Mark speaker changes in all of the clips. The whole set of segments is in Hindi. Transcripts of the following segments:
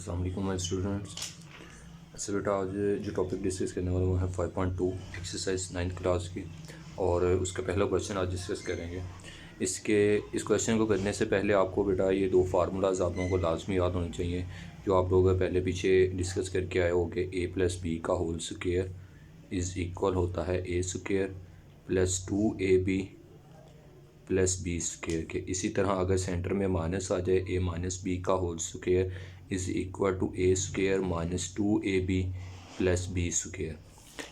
Speaker 1: अस्सलाम वालेकुम माय स्टूडेंट्स। अच्छा बेटा, आज जो टॉपिक डिस्कस करने वाला वो है 5.2 एक्सरसाइज 9th क्लास की, और उसका पहला क्वेश्चन आज डिस्कस करेंगे। इस क्वेश्चन को करने से पहले आपको बेटा ये दो फार्मूलाज आप लोगों को लाजमी याद होने चाहिए, जो आप लोग पहले पीछे डिस्कस करके आए हो कि a प्लस बी का होल स्क्वायर इज़ इक्वल होता है a square plus 2ab plus b square के। इसी तरह अगर सेंटर में माइनस आ जाए, a माइनस बी का whole square is equal to a square minus 2ab plus b square.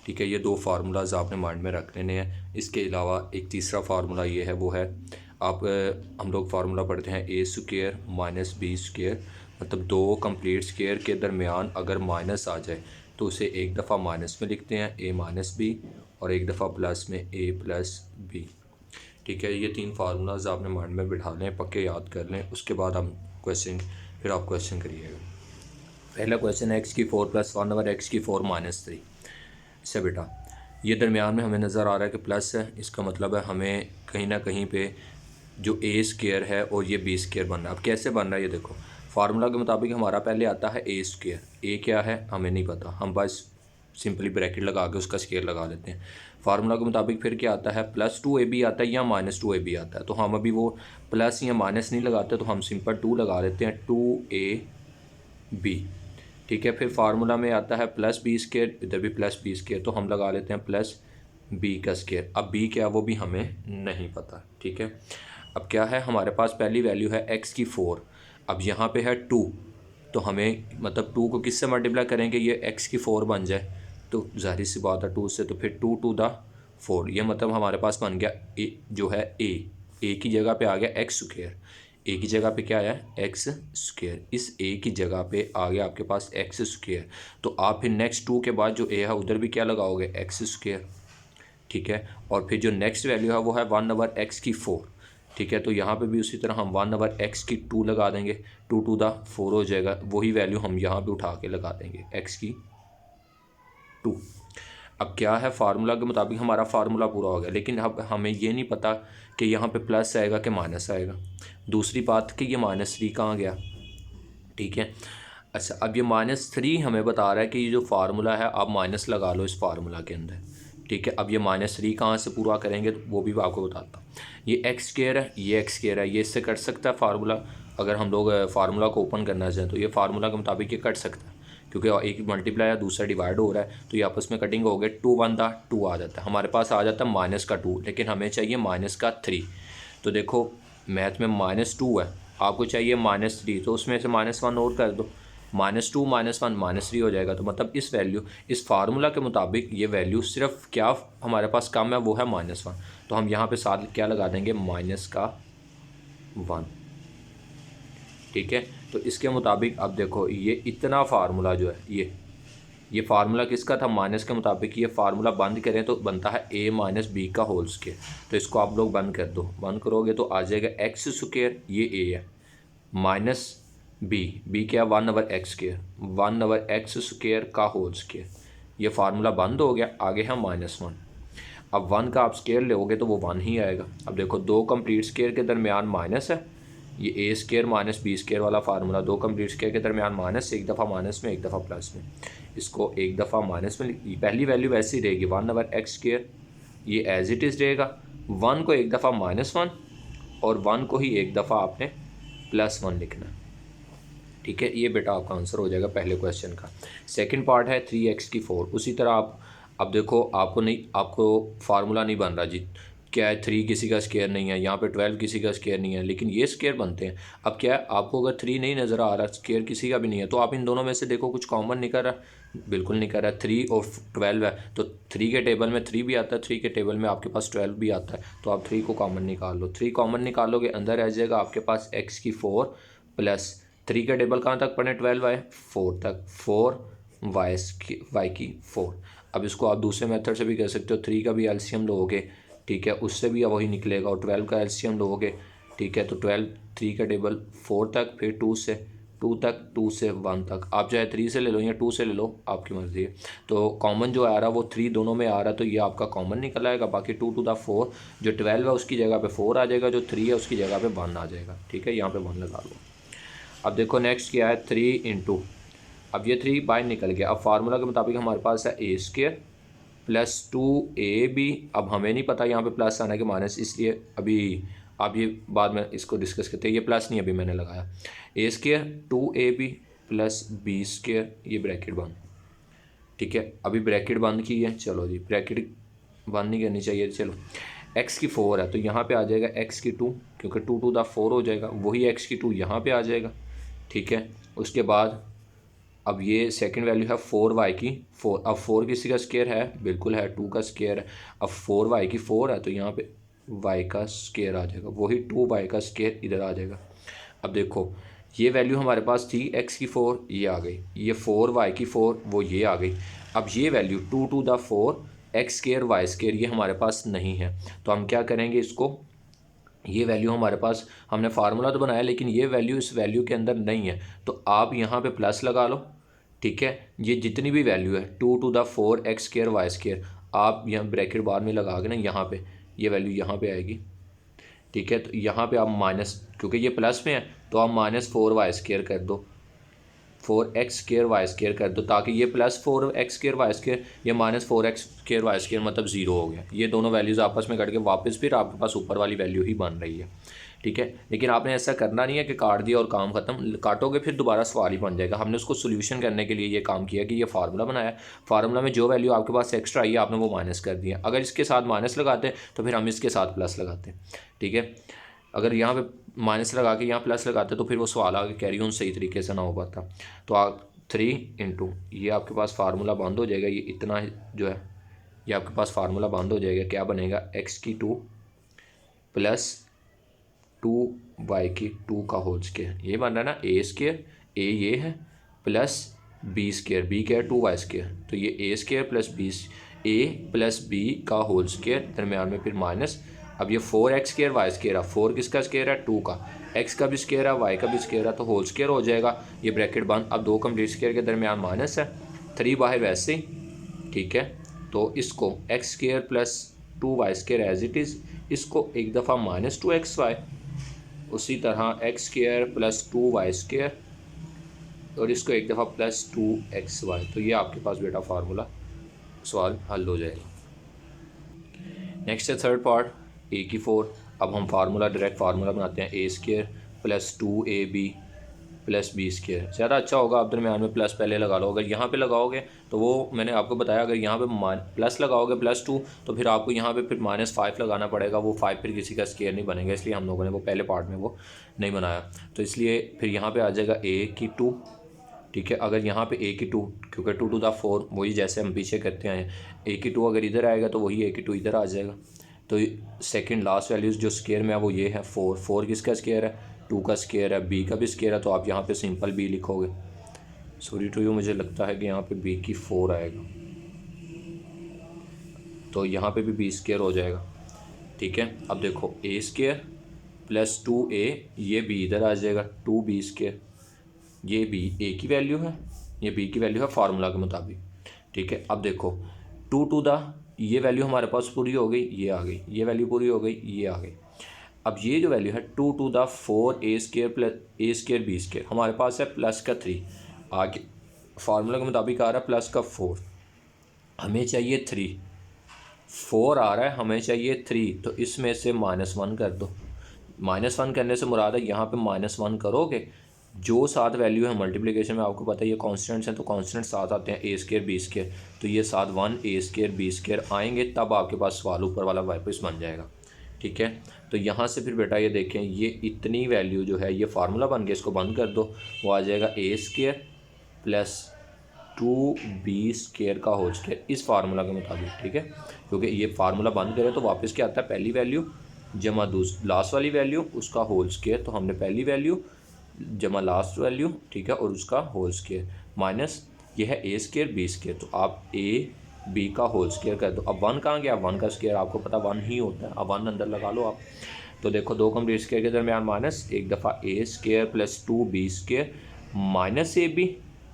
Speaker 1: ठीक है, ये दो फार्मूलाज आपने माइंड में रख लेने हैं। इसके अलावा एक तीसरा फार्मूला ये है, वो है हम लोग फार्मूला पढ़ते हैं a square minus b square, मतलब दो कंप्लीट स्क्वायर के दरमियान अगर माइनस आ जाए तो उसे एक दफ़ा माइनस में लिखते हैं a माइनस बी, और एक दफ़ा प्लस में a प्लस बी। ठीक है, ये तीन फार्मूलाज आपने माइंड में बिठा लें, पक्के याद कर लें। उसके बाद हम फिर आप क्वेश्चन करिएगा। पहला क्वेश्चन है एक्स की 4 प्लस 1 ओवर एक्स की 4 माइनस 3 से। बेटा ये दरमियान में हमें नज़र आ रहा है कि प्लस है, इसका मतलब है हमें कहीं ना कहीं पे जो ए स्क्वायर है और ये बी स्क्वायर बन रहा है। अब कैसे बन रहा है ये देखो, फार्मूला के मुताबिक हमारा पहले आता है ए स्क्वायर। ए क्या है हमें नहीं पता, हम बस सिंपली ब्रैकेट लगा के उसका स्क्वायर लगा लेते हैं। फार्मूला के मुताबिक फिर क्या आता है, प्लस 2ab आता है या माइनस 2ab आता है। तो हम अभी वो प्लस या माइनस नहीं लगाते, तो हम सिंपल 2 लगा लेते हैं, 2ab। ठीक है, फिर फार्मूला में आता है प्लस बी स्क्वायर, इधर भी प्लस बी स्क्वायर, तो हम लगा लेते हैं प्लस बी का स्क्वायर। अब बी क्या वो भी हमें नहीं पता। ठीक है, अब क्या है हमारे पास पहली वैल्यू है एक्स की 4। अब यहाँ पे है 2, तो हमें मतलब 2 को किससे मल्टीप्लाई करेंगे ये एक्स की 4 बन जाए, तो जाहिर सी बात है 2 से, तो फिर 2 टू द 4, ये मतलब हमारे पास बन गया जो है ए की जगह पे आ गया एक्स स्क्वायर। ए की जगह पे क्या आया एक्स स्क्वायर, इस ए की जगह पे आ गया आपके पास एक्स स्क्वायर। तो आप फिर नेक्स्ट 2 के बाद जो ए है उधर भी क्या लगाओगे एक्स स्क्वायर। ठीक है, और फिर जो नेक्स्ट वैल्यू है वो है 1 ओवर एक्स की 4। ठीक है, तो यहाँ पे भी उसी तरह हम 1 ओवर एक्स की 2 लगा देंगे, 2 टू द 4 हो जाएगा, वही वैल्यू हम यहाँ पे उठा के लगा देंगे एक्स की 2। अब क्या है फार्मूला के मुताबिक हमारा फार्मूला पूरा हो गया, लेकिन अब हमें ये नहीं पता कि यहाँ पे प्लस आएगा कि माइनस आएगा। दूसरी बात कि ये -3 कहाँ गया। ठीक है, अच्छा अब ये -3 हमें बता रहा है कि ये जो फार्मूला है आप माइनस लगा लो इस फार्मूला के अंदर। ठीक है, अब ये -3 कहाँ से पूरा करेंगे तो वो भी आपको बताता हूँ। ये एक्स स्क्वायर है, ये एक्स स्क्वायर है, ये इससे कट सकता है फार्मूला। अगर हम लोग फार्मूला को ओपन करना चाहें तो ये फार्मूला के मुताबिक ये कट सकता है, क्योंकि एक मल्टीप्लाई है दूसरा डिवाइड हो रहा है, तो ये आपस में कटिंग हो गए। 2 1 2 आ जाता है, हमारे पास आ जाता है माइनस का 2, लेकिन हमें चाहिए माइनस का 3। तो देखो मैथ में -2 है, आपको चाहिए -3, तो उसमें से -1 और कर दो, -2 -1 -3 हो जाएगा। तो मतलब इस वैल्यू इस फार्मूला के मुताबिक ये वैल्यू सिर्फ क्या हमारे पास कम है, वो है -1। तो हम यहाँ पे साथ क्या लगा देंगे माइनस का 1। ठीक है, तो इसके मुताबिक अब देखो ये इतना फार्मूला जो है ये फार्मूला किसका था माइनस के मुताबिक। ये फार्मूला बंद करें तो बनता है a माइनस बी का होल स्क्वायर। तो इसको आप लोग बंद कर दो, बंद करोगे तो आ जाएगा एक्स स्क्वायर, ये a है, माइनस बी क्या 1 over x square, 1 over x square का होल स्क्वायर। ये फार्मूला बंद हो गया, आगे है -1। अब 1 का आप स्क्वायर लोगे तो वो 1 ही आएगा। अब देखो दो कंप्लीट स्क्वायर के दरमियान माइनस है, ये ए स्क्वायर माइनस बी स्क्वायर वाला फार्मूला, दो कंप्लीट स्क्वायर के दरमियान माइनस, एक दफ़ा माइनस में एक दफ़ा प्लस में। इसको एक दफ़ा माइनस में, पहली वैल्यू वैसे ही रहेगी 1 ओवर एक्स स्क्वायर, ये एज इट इज़ रहेगा। 1 को एक दफ़ा -1 और 1 को ही एक दफ़ा आपने +1 लिखना। ठीक है, ये बेटा आपका आंसर हो जाएगा पहले क्वेश्चन का। सेकंड पार्ट है 3x की 4। उसी तरह आप अब देखो आपको फार्मूला नहीं बन रहा जी, क्या है 3 किसी का स्क्वायर नहीं है, यहाँ पे 12 किसी का स्क्वायर नहीं है, लेकिन ये स्क्वायर बनते हैं। अब क्या है आपको अगर 3 नहीं नज़र आ रहा, स्क्वायर किसी का भी नहीं है, तो आप इन दोनों में से देखो कुछ कॉमन नहीं कर रहा, बिल्कुल नहीं कर रहा। 3 और 12 है, तो 3 के टेबल में 3 भी आता है, 3 के टेबल में आपके पास 12 भी आता है, तो आप 3 को कॉमन निकाल लो। 3 कॉमन निकालोगे अंदर रह जाएगा आपके पास x की 4 प्लस 3 का टेबल कहाँ तक पढ़े 12 है 4 तक, 4 y की 4। अब इसको आप दूसरे मेथड से भी कर सकते हो, 3 का भी एलसीएम लोगे, ठीक है, उससे भी अब वही निकलेगा, और 12 का एलसीएम लोगे, ठीक है, तो 12 3 का टेबल 4 तक, फिर 2 तक, 2 से 1 तक। आप चाहे 3 से ले लो या 2 से ले लो, आपकी मर्ज़ी है। तो कॉमन जो आ रहा है वो 3 दोनों में आ रहा है, तो ये आपका कॉमन निकल आएगा। बाकी 2 टू द 4, जो 12 है उसकी जगह पे 4 आ जाएगा, जो 3 है उसकी जगह पे 1 आ जाएगा। ठीक है, यहाँ पे 1 लगा लो। अब देखो नेक्स्ट क्या है 3 इंटू अब ये 3 बाहर निकल गया। अब फार्मूला के मुताबिक हमारे पास है ए स्क्वायर प्लस 2ab। अब हमें नहीं पता यहाँ पे प्लस आना है कि माइनस, इसलिए अभी आप ये बाद में इसको डिस्कस करते हैं। ये प्लस नहीं अभी मैंने लगाया। A square 2ab plus b square, ये ब्रैकेट बंद, ठीक है। अभी ब्रैकेट बंद की है, चलो जी ब्रैकेट बंद नहीं करनी चाहिए। चलो x की 4 है तो यहाँ पे आ जाएगा x की 2, क्योंकि 2 टू द 4 हो जाएगा, वही x की 2 यहाँ पे आ जाएगा, ठीक है। उसके बाद अब ये सेकंड वैल्यू है 4y की 4। अब 4 किसी का स्क्वायर है, बिल्कुल है, 2 का स्क्वायर है। अब 4y की 4 है तो यहाँ पे y का स्क्वायर आ जाएगा, वही 2y का स्क्वायर इधर आ जाएगा। अब देखो ये वैल्यू हमारे पास थी x की 4, ये आ गई, ये 4y की 4 वो ये आ गई। अब ये value 2 to the 4 x square y square ये हमारे पास नहीं है, तो हम क्या करेंगे इसको, ये वैल्यू हमारे पास, हमने फार्मूला तो बनाया लेकिन ये वैल्यू इस वैल्यू के अंदर नहीं है, तो आप यहाँ पे प्लस लगा लो, ठीक है। ये जितनी भी वैल्यू है 2 to the 4 x square y square, आप यहाँ ब्रैकेट बाद में लगा के ना यहाँ पे ये वैल्यू यहाँ पे आएगी, ठीक है। तो यहाँ पे आप माइनस, क्योंकि ये प्लस में है तो आप -4y स्क्वायर कर दो, 4x स्क्वायर वाई स्क्वायर कर दो, ताकि ये +4x स्क्वायर वाई स्क्वायर, ये -4x स्क्वायर वाई स्क्वायर मतलब 0 हो गया। ये दोनों वैल्यूज़ आपस में कट के वापस फिर आपके पास ऊपर वाली वैल्यू ही बन रही है, ठीक है। लेकिन आपने ऐसा करना नहीं है कि काट दिया और काम ख़त्म, काटोगे फिर दोबारा सवाल ही बन जाएगा। हमने उसको सोल्यूशन करने के लिए ये काम किया कि ये फार्मूला बनाया, फार्मूला में जो वैल्यू आपके पास एक्स्ट्रा आई है आपने वो माइनस कर दिया। अगर इसके साथ माइनस लगाते तो फिर हम इसके साथ प्लस लगाते, ठीक है। अगर यहाँ पे माइनस लगा के यहाँ प्लस लगाते तो फिर वो सवाल आगे कैरी ऑन सही तरीके से ना हो पाता। तो आप 3 इंटू ये आपके पास फार्मूला बंद हो जाएगा, ये इतना जो है ये आपके पास फार्मूला बंद हो जाएगा। क्या बनेगा, x की 2 प्लस 2y की 2 का होल स्क्वायर, ये बन रहा है ना ए स्क्वायर, ए ये है प्लस बी स्क्वायर, बी क्या है 2y स्क्वायर, तो ये ए स्क्वायर प्लस बी, ए प्लस बी का होल स्क्वायर, दरम्यान में फिर माइनस। अब ये 4x स्क्वायर वाई स्क्वायर है, 4 किसका स्क्वायर है 2 का, x का भी स्क्वायर है y का भी स्क्वायर है, तो होल स्क्वायर हो जाएगा, ये ब्रैकेट बंद। अब 2 कंप्लीट स्क्वायर के दरमियान माइनस है, 3 बाहर वैसे ही, ठीक है। तो इसको x square plus 2y square as it is, इसको एक दफ़ा -2xy, उसी तरह x square plus 2y square, और इसको एक दफ़ा +2xy। तो ये आपके पास बेटा फार्मूला सवाल हल हो जाएगा। नेक्स्ट है थर्ड पार्ट, ए की 4। अब हम फार्मूला डायरेक्ट फार्मूला बनाते हैं, a square plus 2ab plus b square. ज़्यादा अच्छा होगा आप दरम्यान में प्लस पहले लगा लो। अगर यहाँ पे लगाओगे तो वो मैंने आपको बताया, अगर यहाँ पे प्लस लगाओगे +2 तो फिर आपको यहाँ पे फिर -5 लगाना पड़ेगा, वो 5 फिर किसी का स्क्वायर नहीं बनेगा, इसलिए हम लोगों ने वो पहले पार्ट में वो नहीं बनाया। तो इसलिए फिर यहाँ पर आ जाएगा ए की 2, ठीक है। अगर यहाँ पे ए की 2, क्योंकि 2 टू द 4 वही जैसे हम पीछे करते हैं, ए की 2 अगर इधर आएगा तो वही ए की 2 इधर आ जाएगा। तो सेकंड लास्ट वैल्यूज़ जो स्क्वायर में है वो ये है 4 किसका स्क्वायर है 2 का स्क्वायर है, बी का भी स्क्वायर है, तो आप यहाँ पे सिंपल बी लिखोगे। सॉरी टू यू, मुझे लगता है कि यहाँ पे बी की 4 आएगा, तो यहाँ पे भी बी स्क्वायर हो जाएगा, ठीक है। अब देखो ए स्क्वायर प्लस 2a, ये बी इधर आ जाएगा 2b स्क्वायर, ये बी ए की वैल्यू है, ये बी की वैल्यू है फार्मूला के मुताबिक, ठीक है। अब देखो 2 टू द, ये वैल्यू हमारे पास पूरी हो गई, ये आ गई, ये वैल्यू पूरी हो गई, ये आ गई। अब ये जो वैल्यू है 2 to the 4 a square plus a square b square, हमारे पास है प्लस का 3, आगे फार्मूला के मुताबिक आ रहा है प्लस का 4, हमें चाहिए 3, 4 आ रहा है, हमें चाहिए 3, तो इसमें से -1 कर दो। -1 करने से मुराद है यहाँ पे -1 करोगे, जो साथ वैल्यू है मल्टीप्लिकेशन में आपको पता है ये कॉन्स्टेंट्स हैं, तो कॉन्स्टेंट साथ आते हैं ए स्क्वायर बी स्क्वायर, तो ये साथ 1 ए स्क्वायर बी स्क्वायर आएंगे, तब आपके पास सवाल ऊपर वाला वापस बन जाएगा, ठीक है। तो यहाँ से फिर बेटा ये देखें, ये इतनी वैल्यू जो है ये फार्मूला बन गया, इसको बंद कर दो, वो आ जाएगा ए स्क्वायर प्लस 2b स्क्वायर का होल स्क्वायर इस फार्मूला के मुताबिक, ठीक है। क्योंकि ये फार्मूला बंद करें तो वापस क्या आता है, पहली वैल्यू जमा लास्ट वाली वैल्यू उसका होल स्क्वायर, तो हमने पहली वैल्यू जमा लास्ट वैल्यू, ठीक है, और उसका होल स्क्वायर माइनस ये है ए स्क्वायर बी स्क्वायर, तो आप ए बी का होल स्क्वायर कर दो। अब 1 कहाँ गया, 1 का स्क्वायर आपको पता 1 ही होता है, अब 1 अंदर लगा लो आप। तो देखो 2 कंप्लीट स्क्वायर के दरमियान माइनस, एक दफ़ा a square plus 2b square minus a b,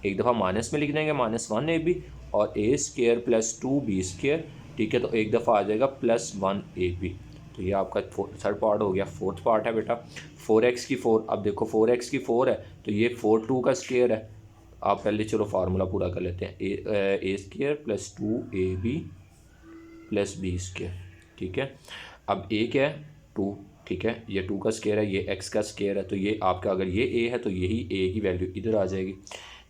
Speaker 1: एक दफ़ा माइनस में लिख देंगे -1ab, और ए स्क्वायर प्लस 2b स्क्वायर, ठीक है, तो एक दफ़ा आ जाएगा +1ab। तो ये आपका थर्ड पार्ट हो गया। फोर्थ पार्ट है बेटा 4x की 4। अब देखो 4x की 4 है तो ये 4 2 का स्क्वायर है, आप पहले चलो फार्मूला पूरा कर लेते हैं। A square plus 2ab plus b square, ठीक है। अब ए क्या है 2, ठीक है, ये 2 का स्क्वायर है, ये x का स्क्वायर है, तो ये आपका अगर ये a है तो यही a की वैल्यू इधर आ जाएगी।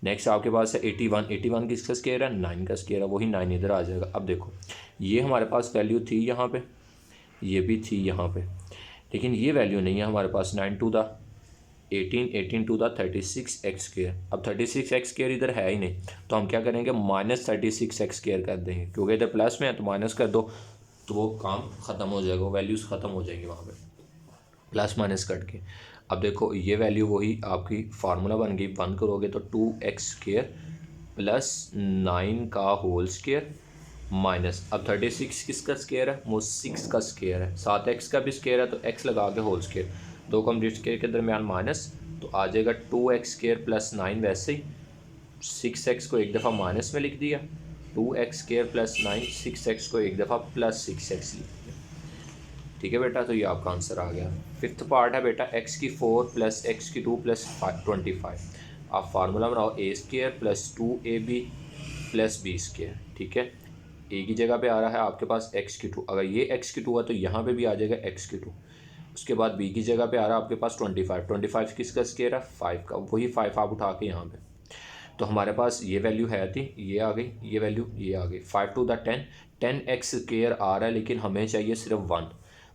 Speaker 1: नेक्स्ट आपके पास है 81 किसका स्क्वायर है 9 का स्क्वायर है, वही 9 इधर आ जाएगा। अब देखो ये हमारे पास वैल्यू थी यहाँ पे, ये भी थी यहाँ पे, लेकिन ये वैल्यू नहीं है हमारे पास। 9 to the 18 to the 36x square. अब 36x स्क्वायर इधर है ही नहीं, तो हम क्या करेंगे -36x स्क्वायर कर देंगे, क्योंकि इधर प्लस में है तो माइनस कर दो तो वो काम ख़त्म हो जाएगा, वो वैल्यूज़ ख़त्म हो जाएंगी वहाँ पे प्लस माइनस कट के। अब देखो ये वैल्यू वही आपकी फार्मूला बन गई, बंद करोगे तो 2x स्क्वायर प्लस 9 का होल स्क्वायर माइनस, अब 36 किसका स्क्वायर है वो 6 का स्क्वायर है, साथ x का भी स्क्वायर है तो x लगा के होल स्क्वायर, दो कंप्लीट स्क्वायर के दरमियान माइनस, तो आ जाएगा 2x स्क्वायर प्लस 9, वैसे ही 6x को एक दफ़ा माइनस में लिख दिया, 2x स्क्वायर प्लस 9, 6x को एक दफ़ा प्लस 6x लिख दिया, ठीक है बेटा। तो ये आपका आंसर आ गया। फिफ्थ पार्ट है बेटा x की 4 प्लस x की 2 प्लस 25। आप फार्मूला बनाओ a square plus 2ab plus b square, ठीक है। ए की जगह पे आ रहा है आपके पास x की 2, अगर ये x की 2 है तो यहाँ पे भी आ जाएगा x की 2। उसके बाद बी की जगह पे आ रहा है आपके पास 25 किसका स्क्वायर है 5 का, वही 5 आप उठा के यहाँ पे, तो हमारे पास ये वैल्यू है थी, ये आ गई, ये वैल्यू ये आ गई। 5 टू द 10x स्क्वायर आ रहा है, लेकिन हमें चाहिए सिर्फ 1,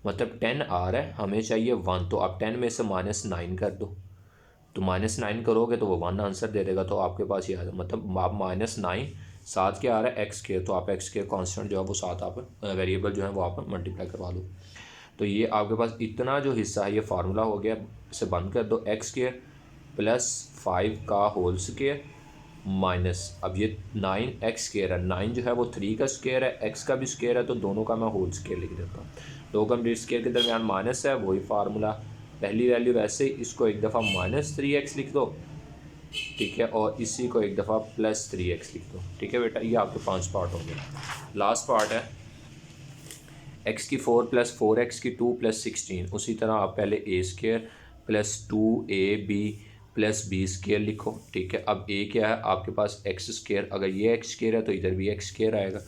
Speaker 1: मतलब 10 आ रहा है, हमें चाहिए 1, तो आप 10 में से -9 कर दो, तो -9 करोगे तो वो 1 आंसर दे देगा, तो आपके पास ये आ जाए, मतलब आप -9 साथ क्या आ रहा है x स्क्वायर, तो आप x स्क्वायर कॉन्स्टेंट जो है वो साथ आप वेरिएबल जो है वो आप मल्टीप्लाई करवा दो। तो ये आपके पास इतना जो हिस्सा है ये फार्मूला हो गया, इसे बंद कर दो, x स्क्वायर प्लस 5 का होल स्क्वायर माइनस, अब ये 9x स्क्वायर है, 9 जो है वो 3 का स्क्वायर है, x का भी स्क्वायर है, तो दोनों का मैं होल स्क्वायर लिख देता हूँ। दो कंप्लीट स्क्वायर के दरमियान माइनस है, वही फार्मूला, पहली वैल्यू वैसे ही इसको एक दफ़ा -3x लिख दो, ठीक है, और इसी को एक दफ़ा +3x लिख दो, ठीक है बेटा। ये आपके 5 पार्ट हो गए। लास्ट पार्ट है x की 4 प्लस 4x की 2 प्लस 16। उसी तरह आप पहले a square plus 2ab plus b square लिखो, ठीक है। अब a क्या है आपके पास x स्क्वायर, अगर ये x स्क्वायर है तो इधर भी x स्क्वायर आएगा।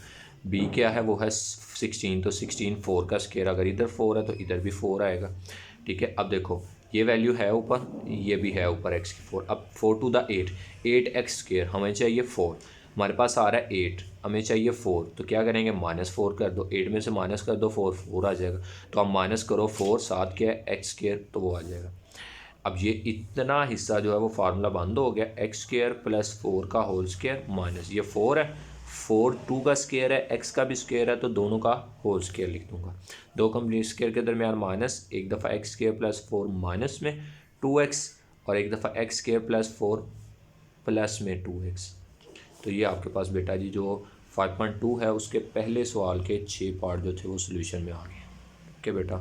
Speaker 1: b क्या है वो है 16, तो 16 4 का स्क्वायर, अगर इधर 4 है तो इधर भी 4 आएगा, ठीक है। अब देखो ये वैल्यू है ऊपर, ये भी है ऊपर x की 4। अब 4 टू द 8x स्क्वायर, हमें चाहिए 4, हमारे पास आ रहा है 8, हमें चाहिए 4, तो क्या करेंगे -4 कर दो, 8 में से माइनस कर दो 4 आ जाएगा, तो आप माइनस करो 4, साथ क्या है x स्क्वायर, तो वो आ जाएगा। अब ये इतना हिस्सा जो है वो फार्मूला बंद हो गया, x स्क्वायर प्लस 4 का होल स्क्वायर माइनस, ये 4 है, 4 2 का स्क्वायर है, x का भी स्क्वायर है, तो दोनों का होल स्क्वायर लिख दूंगा। दो कंप्लीट स्क्वायर के दरमियान माइनस, एक दफ़ा x स्क्वायर प्लस 4 माइनस में 2x, और एक दफ़ा x स्क्वायर प्लस 4 प्लस में 2x। तो ये आपके पास बेटा जी जो 5.2 है उसके पहले सवाल के 6 पार्ट जो थे वो सोल्यूशन में आ गए, ओके बेटा।